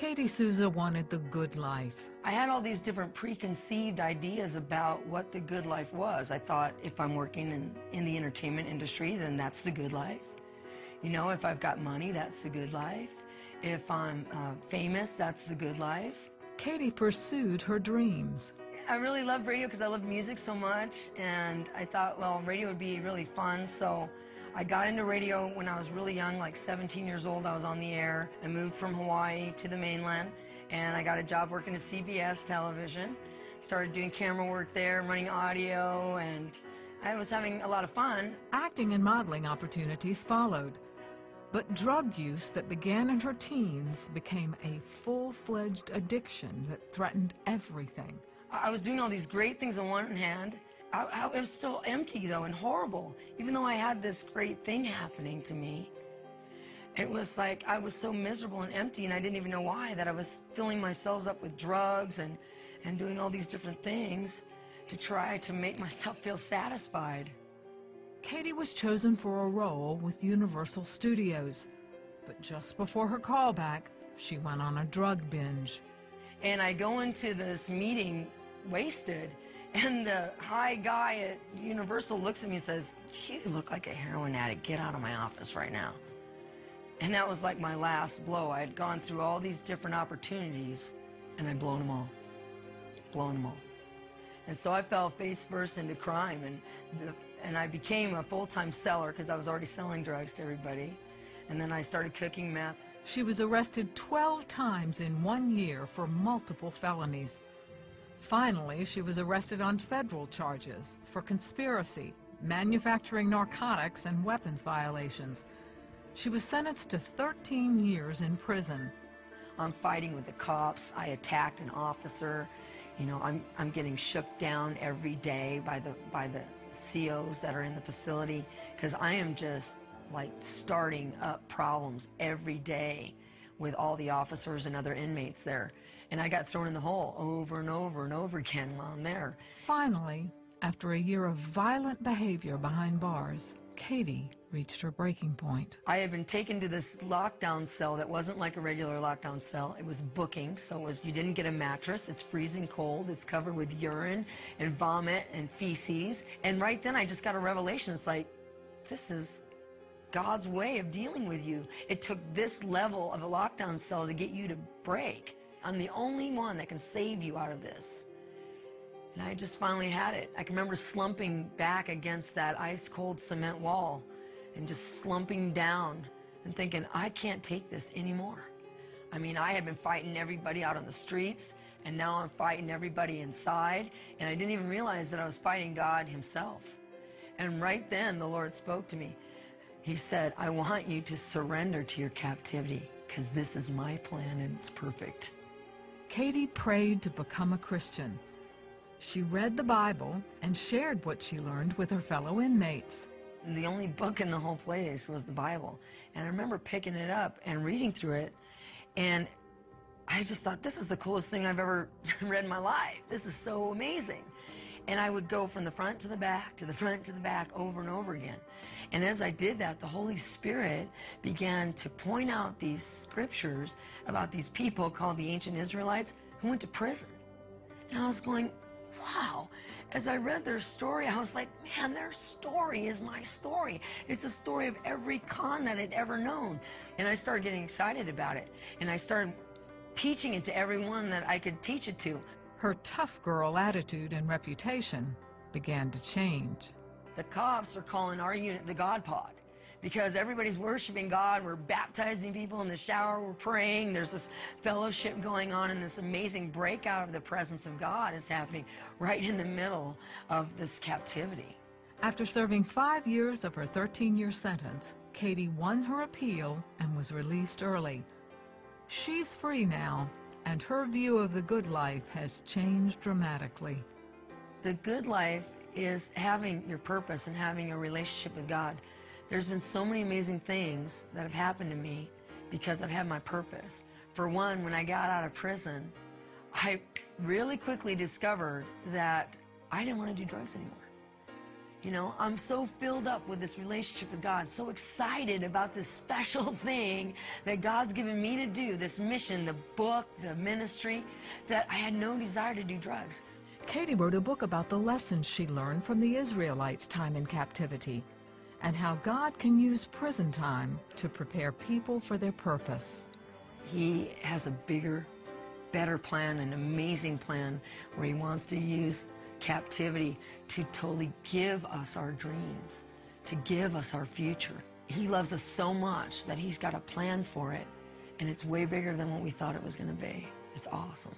Katie Souza wanted the good life. I had all these different preconceived ideas about what the good life was. I thought if I'm working in the entertainment industry, then that's the good life. You know, if I've got money, that's the good life. If I'm famous, that's the good life. Katie pursued her dreams. I really loved radio because I loved music so much, and I thought, well, radio would be really fun, so I got into radio when I was really young, like 17 years old. I was on the air. I moved from Hawaii to the mainland, and I got a job working at CBS television. Started doing camera work there, running audio, and I was having a lot of fun. Acting and modeling opportunities followed, but drug use that began in her teens became a full-fledged addiction that threatened everything. I was doing all these great things on one hand. It was still empty, though, and horrible. Even though I had this great thing happening to me, it was like I was so miserable and empty, and I didn't even know why, that I was filling myself up with drugs and doing all these different things to try to make myself feel satisfied. Katie was chosen for a role with Universal Studios, but just before her callback, she went on a drug binge. And I go into this meeting wasted, and the high guy at Universal looks at me and says, "You look like a heroin addict. Get out of my office right now." And that was like my last blow. I had gone through all these different opportunities, and I'd blown them all. And so I fell face first into crime, and I became a full-time seller because I was already selling drugs to everybody. And then I started cooking meth. She was arrested 12 times in 1 year for multiple felonies. Finally, she was arrested on federal charges for conspiracy, manufacturing narcotics, and weapons violations. She was sentenced to 13 years in prison. I'm fighting with the cops. I attacked an officer. You know, I'm getting shook down every day by the COs that are in the facility, because I am just like starting up problems every day with all the officers and other inmates there. And I got thrown in the hole over and over and over again while I'm there. Finally, after a year of violent behavior behind bars, Katie reached her breaking point. I had been taken to this lockdown cell that wasn't like a regular lockdown cell. It was booking, so you didn't get a mattress. It's freezing cold. It's covered with urine and vomit and feces. And right then I just got a revelation. It's like, this is God's way of dealing with you. It took this level of a lockdown cell to get you to break. I'm the only one that can save you out of this. And I just finally had it. I can remember slumping back against that ice-cold cement wall and just slumping down and thinking, I can't take this anymore. I mean, I had been fighting everybody out on the streets, and now I'm fighting everybody inside, and I didn't even realize that I was fighting God himself. And right then, the Lord spoke to me. He said, I want you to surrender to your captivity, because this is my plan and it's perfect. Katie prayed to become a Christian. She read the Bible and shared what she learned with her fellow inmates. The only book in the whole place was the Bible. And I remember picking it up and reading through it, and I just thought, this is the coolest thing I've ever read in my life. This is so amazing. And I would go from the front to the back, to the front to the back, over and over again. And as I did that, the Holy Spirit began to point out these scriptures about these people called the ancient Israelites who went to prison. And I was going, wow. As I read their story, I was like, man, their story is my story. It's the story of every con that I'd ever known. And I started getting excited about it. And I started teaching it to everyone that I could teach it to. Her tough girl attitude and reputation began to change. The cops are calling our unit the God Pod, because everybody's worshiping God. We're baptizing people in the shower. We're praying. There's this fellowship going on, and this amazing breakout of the presence of God is happening right in the middle of this captivity. After serving 5 years of her 13-year sentence, Katie won her appeal and was released early. She's free now, and her view of the good life has changed dramatically. The good life is having your purpose and having a relationship with God. There's been so many amazing things that have happened to me because I've had my purpose. For one, when I got out of prison, I really quickly discovered that I didn't want to do drugs anymore. You know, I'm so filled up with this relationship with God, so excited about this special thing that God's given me to do, this mission, the book, the ministry, that I had no desire to do drugs. Katie wrote a book about the lessons she learned from the Israelites' time in captivity and how God can use prison time to prepare people for their purpose. He has a bigger, better plan, an amazing plan, where he wants to use captivity to totally give us our dreams, to give us our future. He loves us so much that he's got a plan for it, and it's way bigger than what we thought it was going to be. It's awesome.